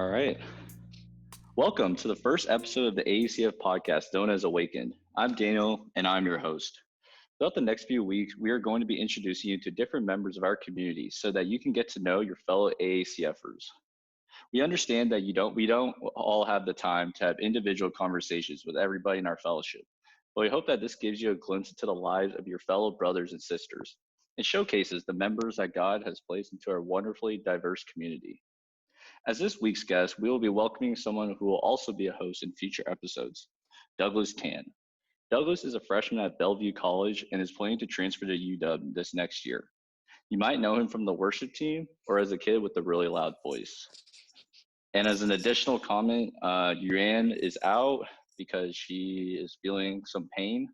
All right. Welcome to the first episode of the AECF podcast known as Awakened. I'm Daniel and I'm your host. Throughout the next few weeks, we are going to be introducing you to different members of our community so that you can get to know your fellow AACFers. We understand that we don't all have the time to have individual conversations with everybody in our fellowship, but we hope that this gives you a glimpse into the lives of your fellow brothers and sisters and showcases the members that God has placed into our wonderfully diverse community. As this week's guest, we will be welcoming someone who will also be a host in future episodes, Douglas Tan. Douglas is a freshman at Bellevue College and is planning to transfer to UW this next year. You might know him from the worship team or as a kid with a really loud voice. And as an additional comment, Yuan is out because she is feeling some pain.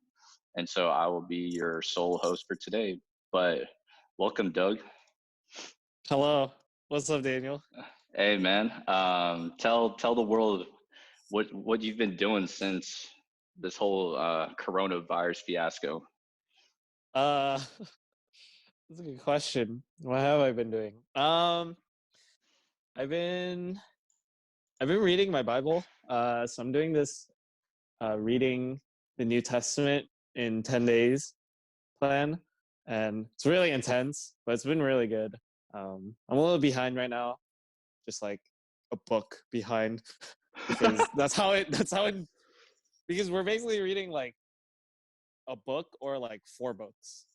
And so I will be your sole host for today. But welcome, Doug. Hello. What's up, Daniel? Hey, man. Tell the world what you've been doing since this whole coronavirus fiasco. That's a good question. What have I been doing? I've been reading my Bible. So I'm doing this reading the New Testament in 10 days plan, and it's really intense, but it's been really good. I'm a little behind right now, just like a book behind, because that's how it because we're basically reading like a book or like 4 books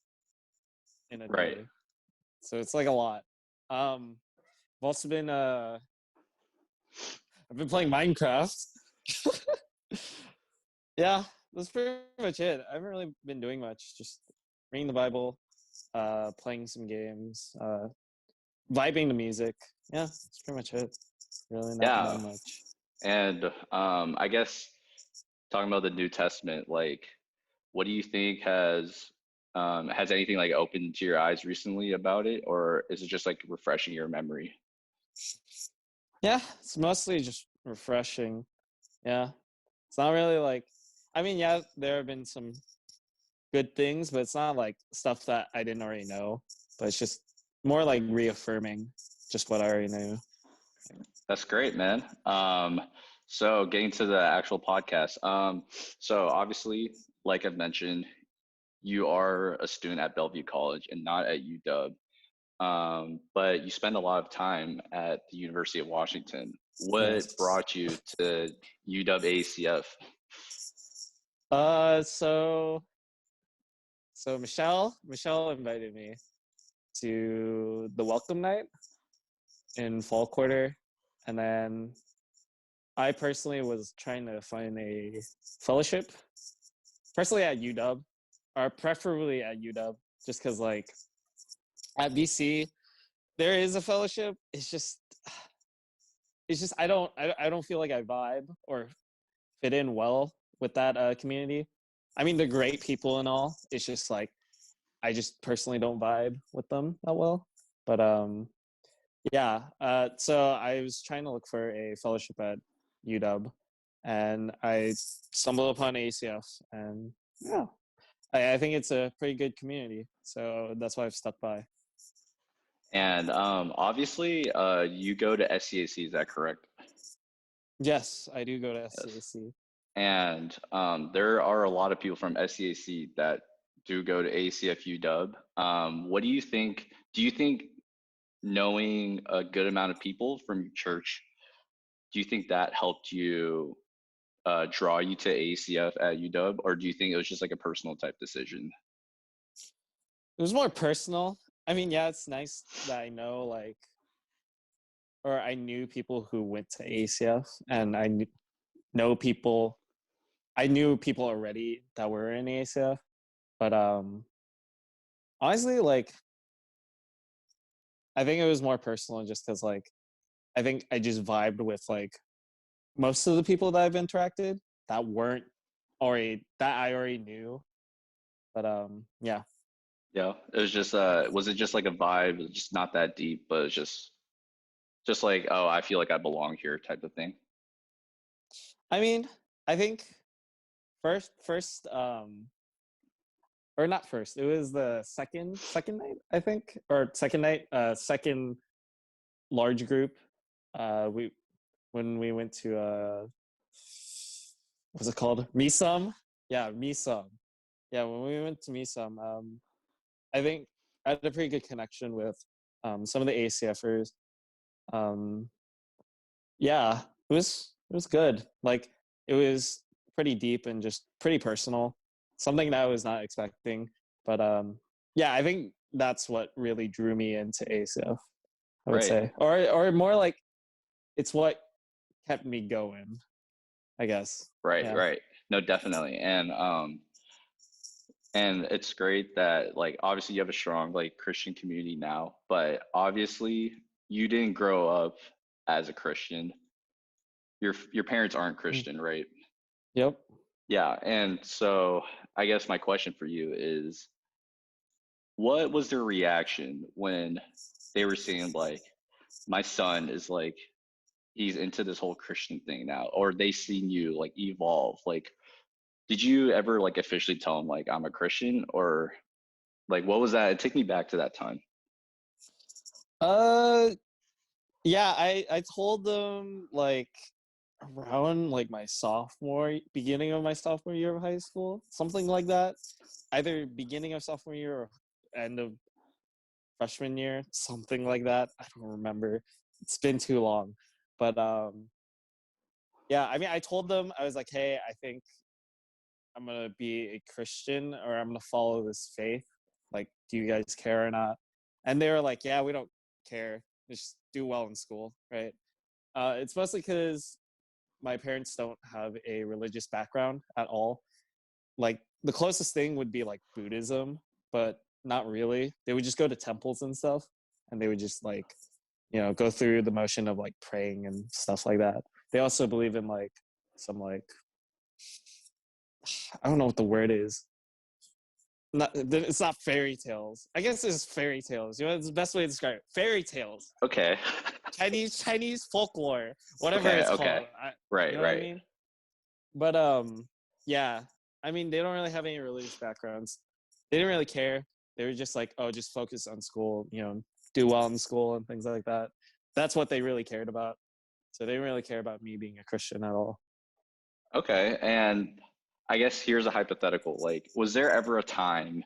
in a Right. day. So it's like a lot. I've also been I've been playing Minecraft. Yeah, that's pretty much it. I haven't really been doing much. Just reading the Bible, playing some games, vibing to music. Yeah, that's pretty much it. Really not Yeah. that much. And I guess talking about the New Testament, like, what do you think has anything like opened to your eyes recently about it, or is it just like refreshing your memory? Yeah, it's mostly just refreshing. Yeah, it's not really like, I mean, yeah, there have been some good things, but it's not like stuff that I didn't already know. But it's just more like reaffirming just what I already knew. That's great, man. So getting to the actual podcast. So obviously, like I've mentioned, you are a student at Bellevue College and not at UW. But you spend a lot of time at the University of Washington. What Yes. brought you to UW ACF? So Michelle invited me to the welcome night in fall quarter, and then I personally was trying to find a fellowship, personally at UW, or preferably at UW, just because like at BC there is a fellowship. It's just I don't feel like I vibe or fit in well with that community. I mean, they're great people and all. It's just like I just personally don't vibe with them that well. But yeah. So I was trying to look for a fellowship at UW, and I stumbled upon ACF, and yeah, I think it's a pretty good community. So that's why I've stuck by. And obviously, you go to SCAC, is that correct? Yes, I do go to Yes. SCAC. And there are a lot of people from SCAC that do go to ACF UW. What do you think? Do you think knowing a good amount of people from your church, do you think that helped you draw you to ACF at UW, or do you think it was just like a personal type decision? It was more personal. I mean, yeah, it's nice that I know like, or I knew people who went to ACF, and know people. I knew people already that were in ACF, but honestly, like I think it was more personal, just because like I think I just vibed with like most of the people that I've interacted that weren't already that I already knew. But yeah. Yeah, it was just was it just like a vibe, it was just not that deep, but it's just like, oh, I feel like I belong here type of thing. I mean, I think first or not first, it was the second night, I think, or second night, second large group. We when we went to what's it called? Misum? Yeah, Misum. Yeah, when we went to Misum, I think I had a pretty good connection with some of the ACFers. Um, yeah, it was good. Like it was pretty deep and just pretty personal. Something that I was not expecting. But yeah, I think that's what really drew me into ACF, I would Right. say. Or more like it's what kept me going, I guess. Right, Yeah. right. No, definitely. And it's great that like obviously you have a strong like Christian community now, but obviously you didn't grow up as a Christian. Your parents aren't Mm. Christian, right? Yep. Yeah, and so I guess my question for you is what was their reaction when they were seeing like my son is like he's into this whole Christian thing now, or they seen you like evolve? Like, did you ever like officially tell them like I'm a Christian, or like what was that? Take me back to that time. Uh yeah, I told them like around like my beginning of my sophomore year of high school, something like that. Either beginning of sophomore year or end of freshman year, something like that. I don't remember. It's been too long. But yeah, I mean I told them I was like, "Hey, I think I'm going to be a Christian or I'm going to follow this faith. Like, do you guys care or not?" And they were like, "Yeah, we don't care. Just do well in school, right?" It's mostly because my parents don't have a religious background at all. Like the closest thing would be like Buddhism, but not really. They would just go to temples and stuff, and they would just like, go through the motion of like praying and stuff like that. They also believe in like some like I don't know what the word is. Not it's not fairy tales. I guess it's fairy tales. It's the best way to describe it. Fairy tales. Okay. Chinese folklore, whatever Okay, it's okay. called. You Right, know what I right. mean? But yeah. I mean, they don't really have any religious backgrounds. They didn't really care. They were just like, oh, just focus on school, do well in school and things like that. That's what they really cared about. So they didn't really care about me being a Christian at all. Okay. And I guess here's a hypothetical. Like, was there ever a time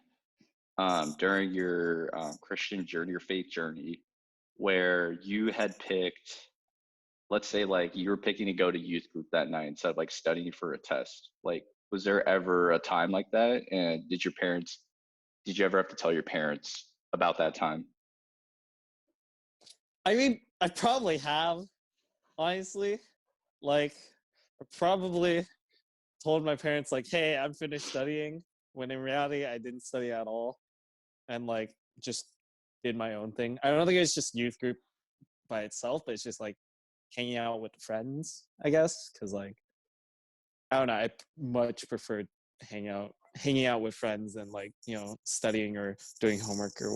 during your Christian journey, your faith journey, where you had picked, let's say, like you were picking to go to youth group that night instead of like studying for a test? Like, was there ever a time like that? And did you ever have to tell your parents about that time? I mean, I probably have, honestly. Like, I probably told my parents, like, hey, I'm finished studying, when in reality, I didn't study at all. And, like, just did my own thing. I don't think it's just youth group by itself, but it's just like hanging out with friends, I guess. Cause like I don't know, I much preferred hanging out with friends than like, studying or doing homework or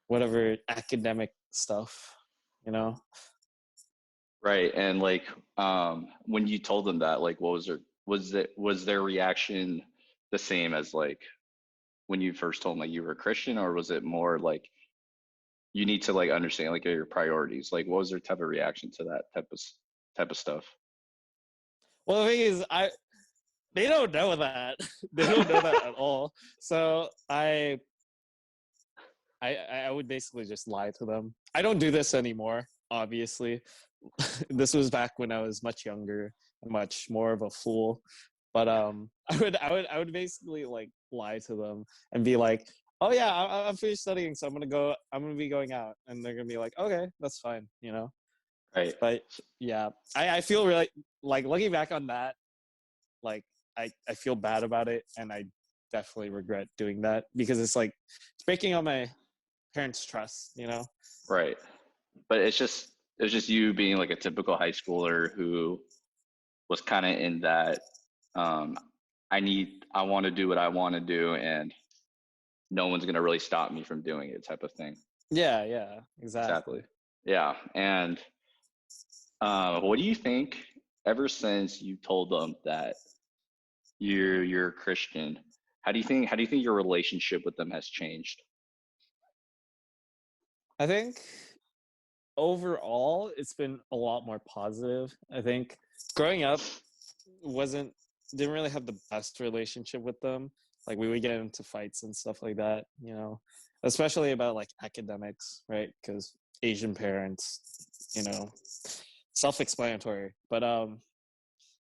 whatever academic stuff, you know? Right. And like when you told them that, like what was their reaction the same as like when you first told them like you were a Christian, or was it more like you need to like understand like your priorities? Like what was their type of reaction to that type of stuff? Well, the thing is, they don't know that. They don't know that at all. So I would basically just lie to them. I don't do this anymore, obviously. This was back when I was much younger, much more of a fool. But I would basically like lie to them and be like, "Oh yeah, I'm finished studying, so I'm gonna be going out," and they're gonna be like, "Okay, that's fine." Right. But yeah, I feel really like looking back on that, like I feel bad about it, and I definitely regret doing that because it's breaking on my parents' trust. Right. But it's just you being like a typical high schooler who was kind of in that um I want to do what I want to do and no one's going to really stop me from doing it type of thing. Yeah, Exactly. exactly. Yeah. And what do you think ever since you told them that you're a Christian, how do you think your relationship with them has changed? I think overall, it's been a lot more positive. I think growing up didn't really have the best relationship with them. Like we would get into fights and stuff like that, especially about like academics, right? Because Asian parents, you know, self-explanatory. But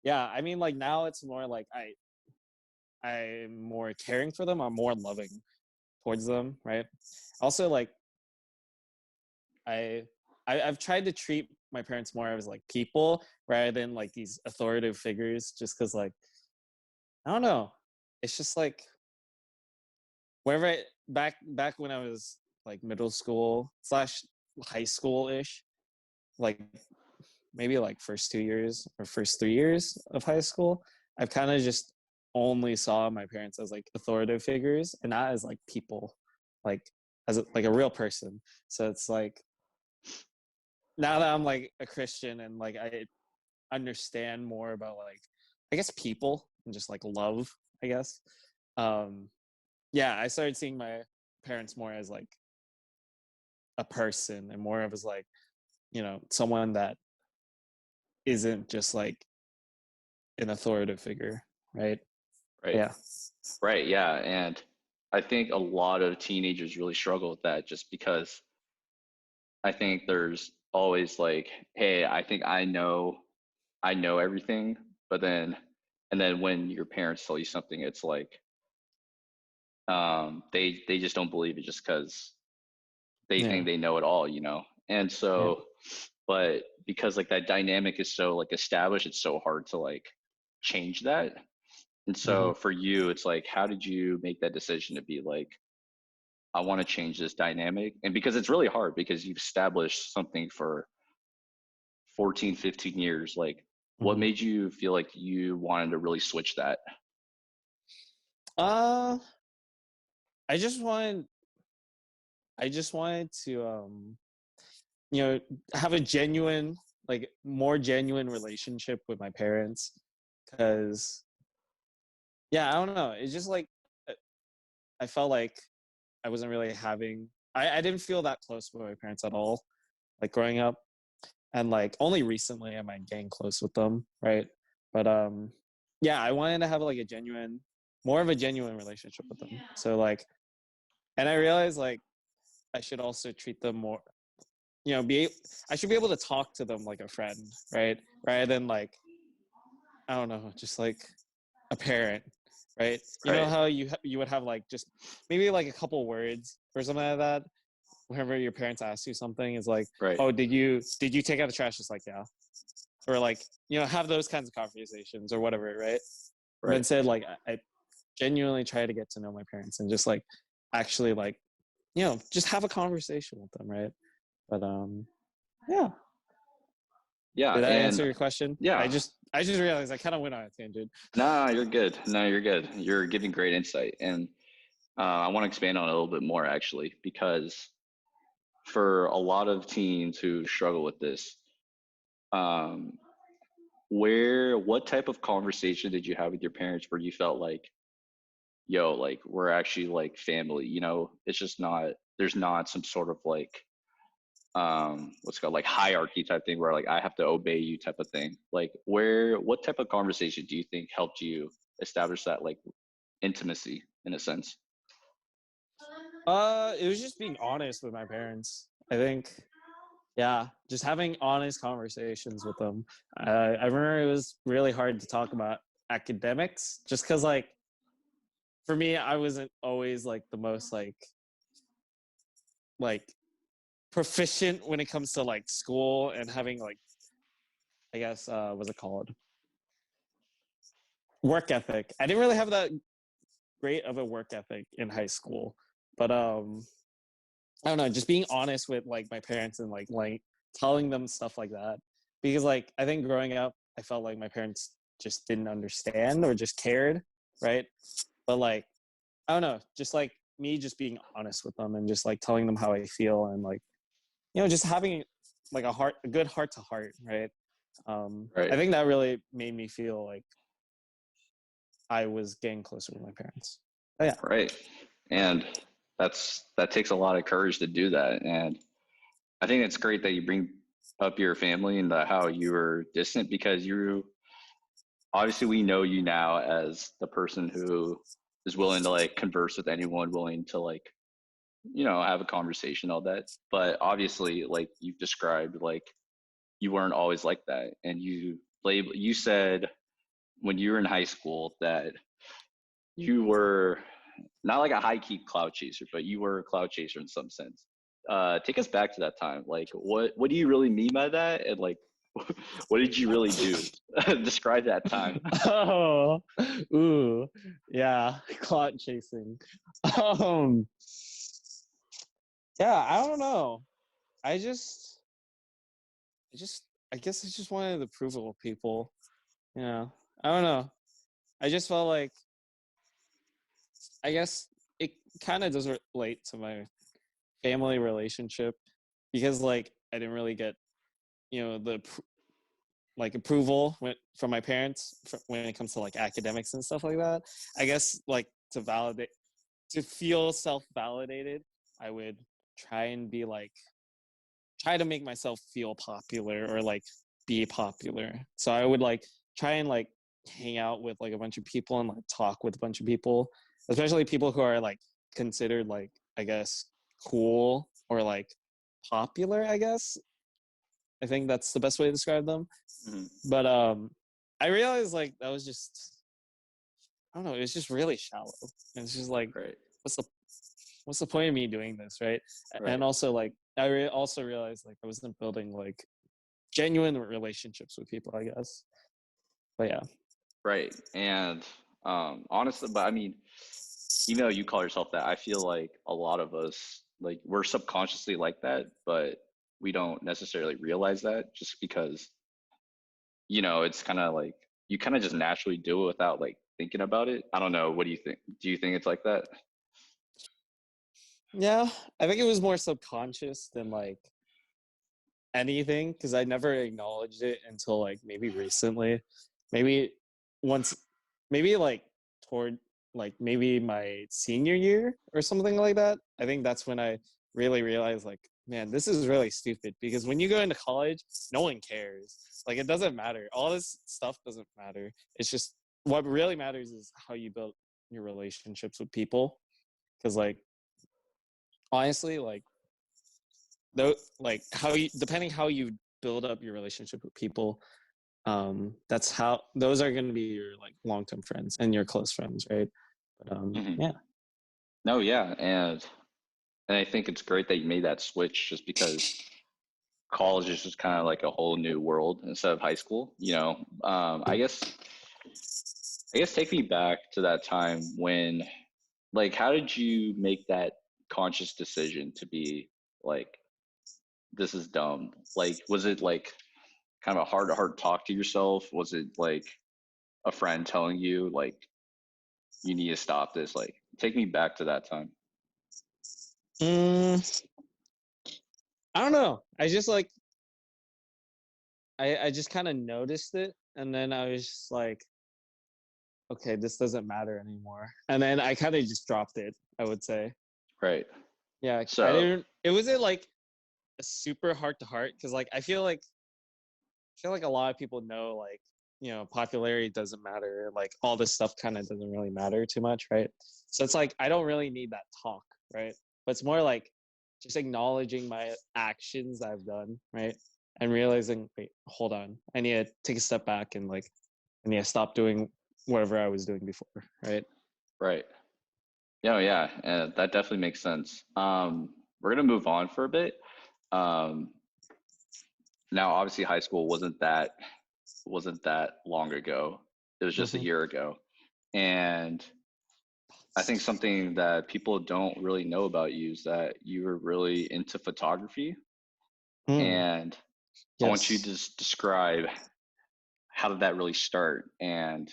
yeah, I mean, like now it's more like I'm more caring for them. I'm more loving towards them, right? Also, like I, I've tried to treat my parents more as like people rather than like these authoritative figures, just because like I don't know, it's just like wherever back when I was like middle school slash high school ish, like maybe like first 2 years or first 3 years of high school, I've kind of just only saw my parents as like authoritative figures and not as like people, like like a real person. So it's like now that I'm like a Christian and like I understand more about like I guess people and just like love, I guess. Um yeah, I started seeing my parents more as like a person and more of as like, someone that isn't just like an authoritative figure, right? Right. Yeah. Right. Yeah. And I think a lot of teenagers really struggle with that just because I think there's always like, hey, I think I know everything, but then and then when your parents tell you something, it's like they just don't believe it just because they Yeah. think they know it all, you know. And Yeah. so, but because like that dynamic is so like established, it's so hard to like change that. And Hmm. so for you, it's like, how did you make that decision to be like, I want to change this dynamic? And because it's really hard because you've established something for 14, 15 years, like what Hmm. made you feel like you wanted to really switch that? Uh, I just wanted, to, you know, have a genuine, like more genuine relationship with my parents. Cause yeah, I don't know. It's just like, I felt like I wasn't really I didn't feel that close with my parents at all, like growing up. And like only recently am I getting close with them, right? But yeah, I wanted to have like more of a genuine relationship with them. So like, and I realized like I should also treat them more, I should be able to talk to them like a friend, right? Rather than like, I don't know, just like a parent, right? You know Right. how you would have like just maybe like a couple words or something like that whenever your parents ask you something is like, Right. oh, did you take out the trash? Just like, yeah. Or like, have those kinds of conversations or whatever, right? But Right. instead, like I genuinely try to get to know my parents and just like actually like, just have a conversation with them, right? But yeah. Yeah. Did that And answer your question? I yeah, just I just realized I kind of went on a tangent. nah, you're good. No, you're good. You're giving great insight. And I want to expand on it a little bit more actually, because for a lot of teens who struggle with this, um, what type of conversation did you have with your parents where you felt like, yo, like we're actually like family, you know, it's just not, there's not some sort of like, what's it called, like hierarchy type thing where like I have to obey you type of thing. Like what type of conversation do you think helped you establish that like intimacy in a sense? It was just being honest with my parents. I think, yeah, just having honest conversations with them. I remember it was really hard to talk about academics, just because, like, for me, I wasn't always like the most like proficient when it comes to like school and having like, I guess, what's it called, work ethic. I didn't really have that great of a work ethic in high school, but I don't know, just being honest with like my parents and like telling them stuff like that. Because like I think growing up, I felt like my parents just didn't understand or just cared, right? But like I don't know, just like me just being honest with them and just like telling them how I feel and like just having like a good heart to heart, right? Right. I think that really made me feel like I was getting closer with my parents. But yeah. Right. And that takes a lot of courage to do that. And I think it's great that you bring up your family and how you were distant because you obviously we know you now as the person who is willing to like converse with anyone, willing to like have a conversation, all that. But obviously, like you've described, like you weren't always like that, and you said when you were in high school that you were not like a high key cloud chaser, but you were a cloud chaser in some sense. Take us back to that time. Like, what do you really mean by that? And like, what did you really do? Describe that time. Oh, ooh, yeah, clout chasing. Um, yeah, I don't know. I just, I just, I guess I just wanted the approval of people. You know, I don't know. I just felt like, I guess it kind of does relate to my family relationship because like I didn't really get, the like approval from my parents when it comes to like academics and stuff like that. I guess like to feel self-validated, I would try and be like try to make myself feel popular or like be popular. So I would like try and like hang out with like a bunch of people and like talk with a bunch of people, especially people who are like considered like I guess cool or like popular, I guess. I think that's the best way to describe them. Mhm. But I realized like that was just I don't know, it was just really shallow. And it's just like Right, what's the what's the point of me doing this, right? And right, also like also realized like I wasn't building like genuine relationships with people, I guess. But yeah. right. And honestly, but I mean, even though you call yourself that, I feel like a lot of us, like we're subconsciously like that, but we don't necessarily realize that just because, it's kind of like you kind of just naturally do it without like thinking about it. I don't know. What do you think? Do you think it's like that? Yeah. I think it was more subconscious than like anything because I never acknowledged it until like maybe recently. Maybe once maybe like toward like maybe my senior year or something like that. I think that's when I really realized like, man, this is really stupid because when you go into college, no one cares. Like it doesn't matter. All this stuff doesn't matter. It's just what really matters is how you build your relationships with people. Cause like honestly, like though like how you depending how you build up your relationship with people, that's how those are going to be your like long-term friends and your close friends, right? But Hmm. yeah. No, yeah, and I think it's great that you made that switch just because college is just kind of like a whole new world instead of high school. I guess take me back to that time when, like, how did you make that conscious decision to be like, this is dumb? Like, was it like kind of a heart to heart talk to yourself? Was it like a friend telling you like you need to stop this? Like, take me back to that time. mm, I don't know, I just like I just kind of noticed it and then I was just like, okay, this doesn't matter anymore, and then I kind of just dropped it, I would say. Right. Yeah, I So, didn't it wasn't like a super heart to heart because like I feel like a lot of people know like popularity doesn't matter, like all this stuff kind of doesn't really matter too much, right? So it's like I don't really need that talk, right? But it's more like just acknowledging my actions that I've done, right? And realizing, wait, hold on, I need to take a step back and like I need to stop doing whatever I was doing before, right? right. Yeah, yeah, that definitely makes sense. We're gonna move on for a bit. Um, Now, obviously, high school wasn't that long ago. It was just a Mm-hmm. year ago, and I think something that people don't really know about you is that you were really into photography, Mm, and I want you to yes. just describe how did that really start, and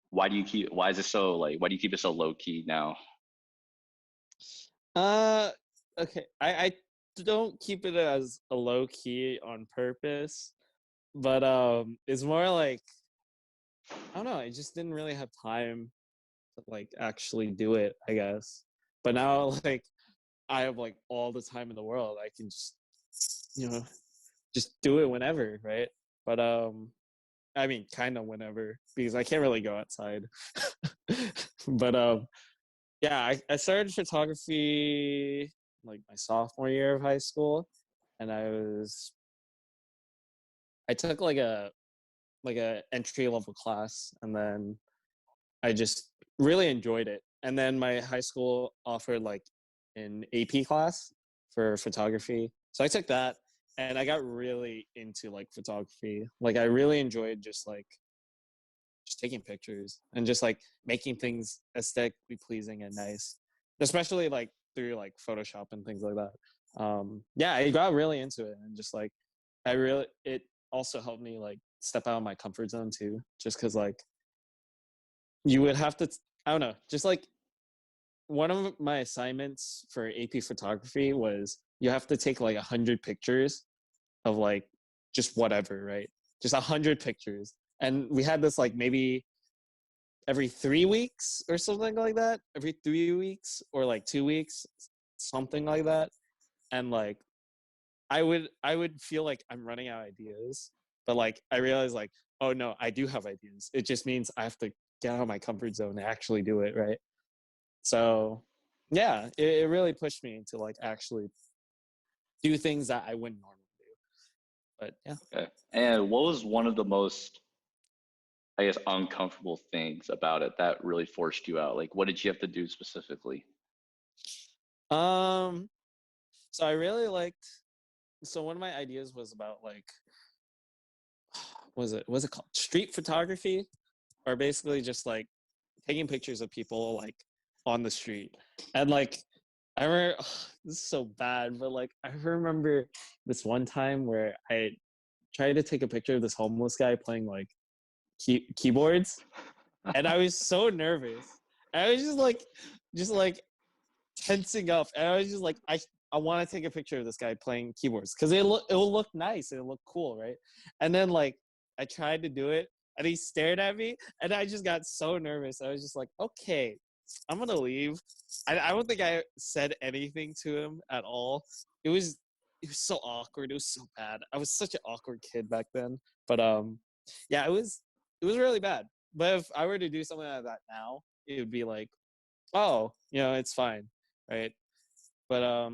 why is it so like why do you keep it so low key now? Uh, okay. I don't keep it as a low key on purpose, but it's more like I don't know. I just didn't really have time to like actually do it, I guess. But now like I have like all the time in the world. I can just you know, just do it whenever, right? But I mean, kind of whenever because I can't really go outside. But yeah, I started photography like my sophomore year of high school, and I took like a entry level class, and then I just really enjoyed it. And then my high school offered like an AP class for photography. So I took that and I got really into like photography. Like I really enjoyed just taking pictures and just like making things aesthetically pleasing and nice, especially like through like Photoshop and things like that. Yeah, I got really into it and just like it also helped me like step out of my comfort zone too, just because like you would have to, I don't know, just like one of my assignments for AP photography was you have to take like 100 pictures of like just whatever, right? Just 100 pictures. And we had this like maybe every 3 weeks or something like that, every 3 weeks or like 2 weeks, something like that. And like I would feel like I'm running out of ideas, but like I realized like, oh no, I do have ideas. It just means I have to get out of my comfort zone and actually do it, right? So yeah, it really pushed me to like actually do things that I wouldn't normally do. But yeah. Okay. And what was one of the most, I guess, uncomfortable things about it that really forced you out? Like, what did you have to do specifically? Um so I really liked so one of my ideas was about like was it called street photography, or basically just like taking pictures of people like on the street. And like I remember this is so bad, but like I remember this one time where I tried to take a picture of this homeless guy playing like keyboards, and I was so nervous. I was just like tensing up, and I was just like, I want to take a picture of this guy playing keyboards because it will look nice, it will look cool, right? And then like I tried to do it, and he stared at me, and I just got so nervous. I was just like, okay, I'm gonna leave. I don't think I said anything to him at all. It was it was so awkward. It was so bad. I was such an awkward kid back then. But yeah, it was really bad. But if I were to do something like that now, it would be like, oh, it's fine, right? But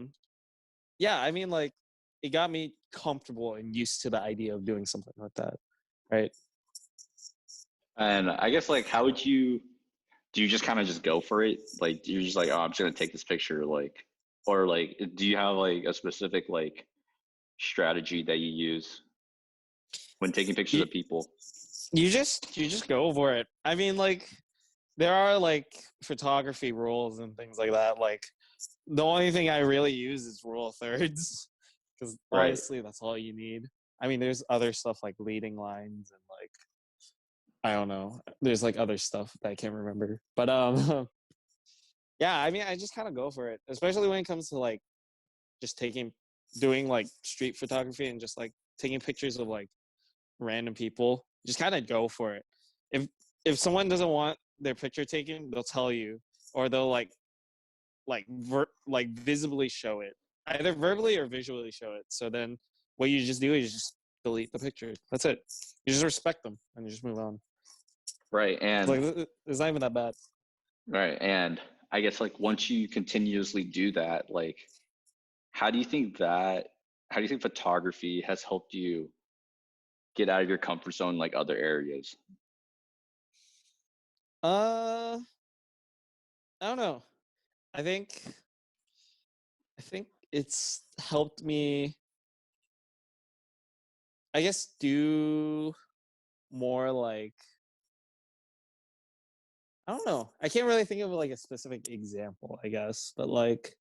yeah, I mean, like, it got me comfortable and used to the idea of doing something like that, right? And I guess, like, how would you, do you just kind of just go for it? Like, you're just like, oh, I'm just gonna take this picture, like, or like, do you have like a specific like strategy that you use when taking pictures You of people? you just go for it. I mean, like, there are like photography rules and things like that. Like, the only thing I really use is rule of thirds, because Right. honestly, that's all you need. I mean, there's other stuff like leading lines and like I don't know. There's like other stuff that I can't remember. But yeah, I mean, I just kind of go for it, especially when it comes to like just doing like street photography and just like taking pictures of like random people. Just kind of go for it. If if someone doesn't want their picture taken, they'll tell you, or they'll like visibly show it, either verbally or visually show it. So then what you just do is just delete the picture. That's it. You just respect them and you just move on. Right. It's And like it's not even that bad. right. And I guess, like, once you continuously do that, like, how do you think that, how do you think photography has helped you get out of your comfort zone, like other areas? Uh, I don't know. I think I think it's helped me, I guess, do more like I don't know. I can't really think of like a specific example, I guess, but like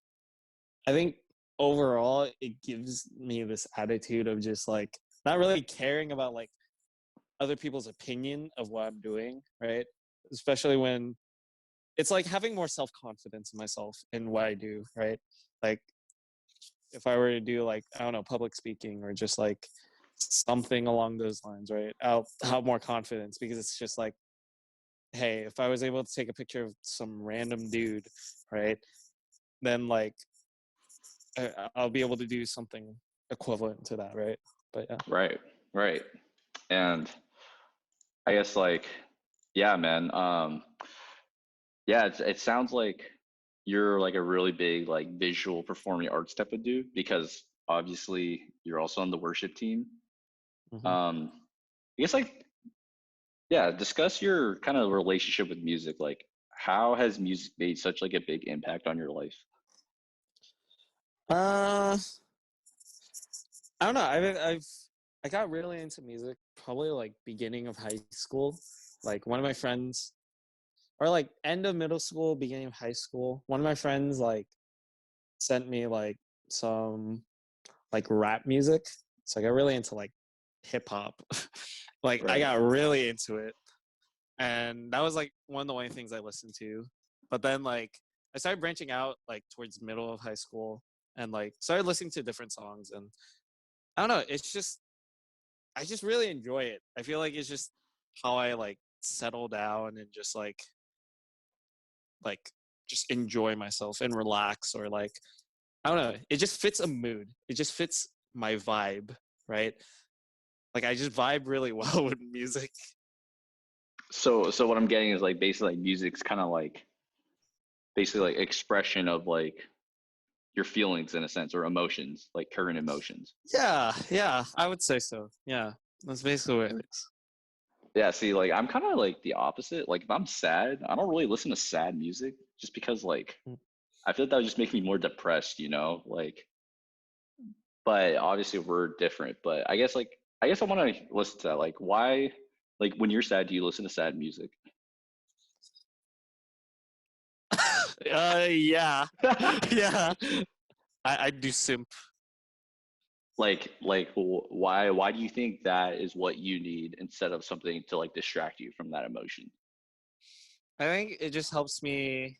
I think overall it gives me this attitude of just like not really caring about like other people's opinion of what I'm doing, right? Especially when it's like having more self-confidence in myself in what I do, right? Like if I were to do like I don't know, public speaking or just like something along those lines, right? I'll have more confidence because it's just like, hey, if I was able to take a picture of some random dude, right, then like I'll be able to do something equivalent to that, right? But yeah. Right, right. And I guess like, yeah, man. Yeah, it sounds like you're like a really big like visual performing arts type of dude because obviously you're also on the worship team. Hmm. Um, I guess like, yeah, discuss your kind of relationship with music. Like, how has music made such like a big impact on your life? Uh, I don't know. I got really into music probably like beginning of high school. Like one of my friends, or like end of middle school, beginning of high school. One of my friends like sent me like some like rap music. So I got really into like hip hop. Like I Right. got really into it. And that was like one of the only things I listened to. But then like I started branching out like towards middle of high school and like started listening to different songs and I don't know, I just really enjoy it. I feel like it's just how I like settle down and like just enjoy myself and relax or like I don't know, it just fits a mood. It just fits my vibe, right? Like I just vibe really well with music. So what I'm getting is like basically like music's kind of like basically like expression of like your feelings in a sense or emotions, like current emotions. Yeah, yeah, I would say so. Yeah, that's basically what it is. Yeah, see, like I'm kind of like the opposite. Like if I'm sad, I don't really listen to sad music just because like Mm. I feel like that would just make me more depressed, you know? Like, but obviously we're different. But I guess I want to listen to that. Like why like when you're sad, do you listen to sad music? Yeah, yeah. I do simp. why do you think that is what you need instead of something to like distract you from that emotion? I think it just helps me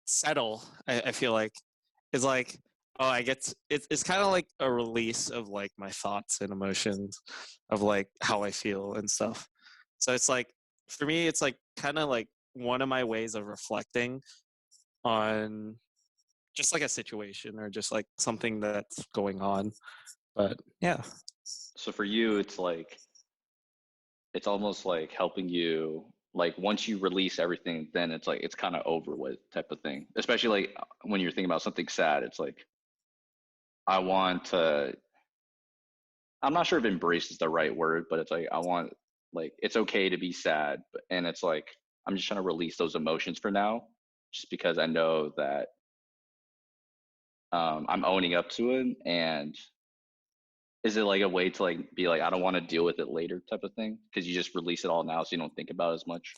settle. I feel like it's like oh I get it's kind of like a release of like my thoughts and emotions of like how I feel and stuff. So it's like for me it's like kind of like one of my ways of reflecting on just like a situation or just like something that's going on. But yeah. So for you, it's almost like helping you like once you release everything, then it's like it's kind of over with type of thing. Especially like when you're thinking about something sad, it's like I want to. I'm not sure if embrace is the right word, but it's like I want like it's okay to be sad, and it's like I'm just trying to release those emotions for now, just because I know that I'm owning up to it. And is it like a way to like be like I don't want to deal with it later type of thing because you just release it all now so you don't think about it as much?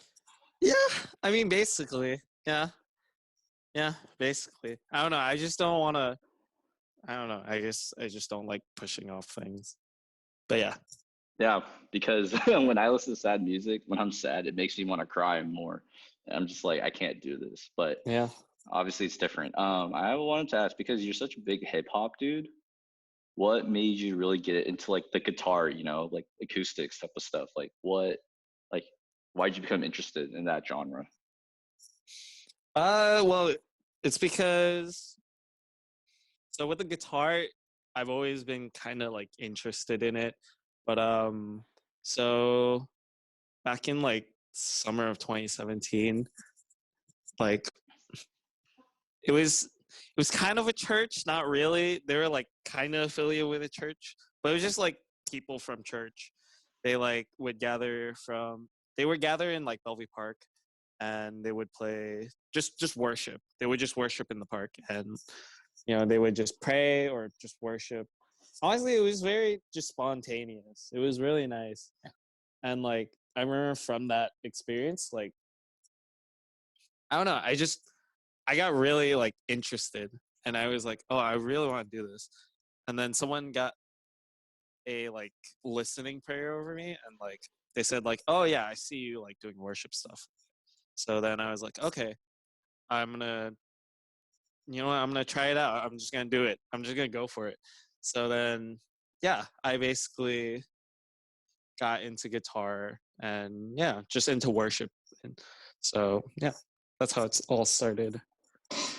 Yeah, I mean basically. Yeah. Yeah, basically. I don't know. I just don't want to I don't know. I guess I just don't like pushing off things. But yeah. Yeah, because when I listen to sad music, when I'm sad, it makes me want to cry more. And I'm just like, I can't do this. But Yeah. obviously, it's different. I wanted to ask because you're such a big hip hop dude. What made you really get into like the guitar? You know, like acoustics type of stuff. Like, why did you become interested in that genre? Well, it's because so with the guitar, I've always been kind of like interested in it. But so back in like summer of 2017, like it was kind of a church, not really. They were like kind of affiliated with a church, but it was just like people from church. They like would gather from they would gather in like Bellevue Park and they would play just worship. They would just worship in the park and they would just pray or just worship. Honestly, it was very just spontaneous. It was really nice. And like I remember from that experience, like I don't know, I got really like interested and I was like, oh, I really want to do this. And then someone got a like listening prayer over me and like they said like, oh yeah, I see you like doing worship stuff. So then I was like, okay, I'm gonna I'm gonna try it out. I'm just gonna do it. I'm just gonna go for it. So then yeah, I basically got into guitar and yeah, just into worship. And so yeah, that's how it's all started.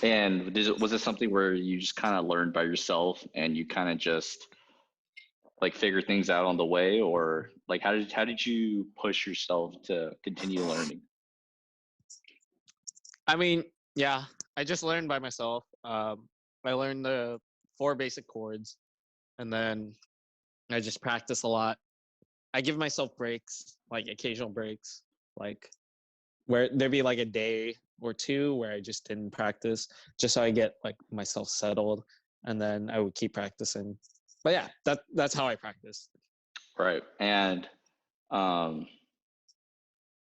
And was it something where you just kind of learned by yourself and you kind of just like figure things out on the way, or like how did you push yourself to continue learning? I mean, yeah, I just learned by myself. I learned the four basic chords, and then I just practice a lot. I give myself breaks, like occasional breaks, like where there'd be like a day or two where I just didn't practice, just so I get like myself settled, and then I would keep practicing. But yeah, that's how I practice. Right. And um,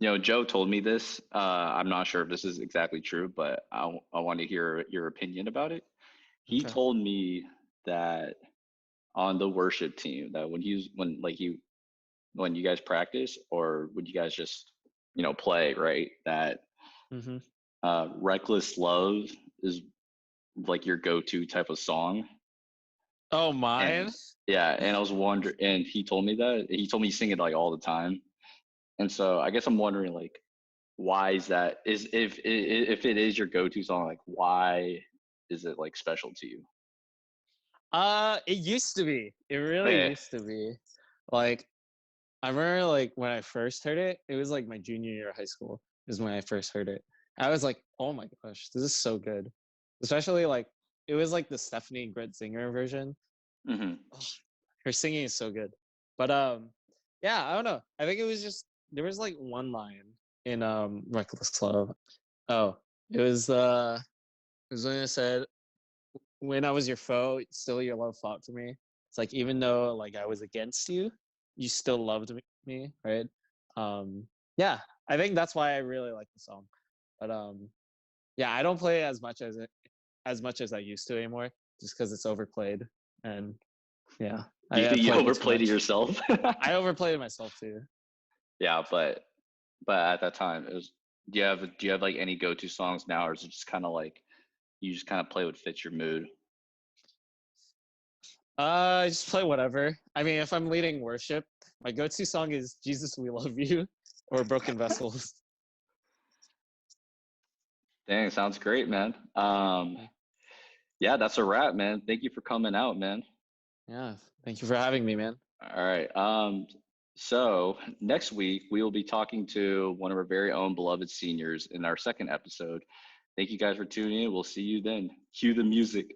Joe told me this. I'm not sure if this is exactly true, but I want to hear your opinion about it. He Okay. told me that on the worship team, that when you guys practice or when you guys just play, right, that Mm-hmm. reckless love is like your go-to type of song. Oh, And mine. yeah, and I was wondering, and he told me you sing it like all the time. And so I guess I'm wondering, like, why is that? Is if it is your go-to song, like, why is it like special to you? It used to be. It really Eh, used to be. Like I remember, like when I first heard it, it was like my junior year of high school is when I first heard it. I was like, oh my gosh, this is so good. Especially like it was like the Stephanie Gretzinger version. mhm. Oh, her singing is so good. But yeah, I don't know. I think it was just there was like one line in Reckless Love. Oh, it was when it said, when I was your foe, still your love fought for me. It's like even though like I was against you, you still loved me, right? Yeah, I think that's why I really like the song. But yeah, I don't play it as much as I used to anymore, just because it's overplayed. And yeah, Do you I think you played it too overplayed it much. yourself? I overplayed it myself too. Yeah, but at that time, it was. Do you have like any go-to songs now, or is it just kind of like you just kind of play what fits your mood? I just play whatever. I mean, if I'm leading worship, my go-to song is "Jesus, We Love You" or "Broken Vessels." Dang, sounds great, man. Yeah, that's a wrap, man. Thank you for coming out, man. Yeah, thank you for having me, man. All right. So next week we will be talking to one of our very own beloved seniors in our second episode. Thank you guys for tuning in. We'll see you then. Cue the music.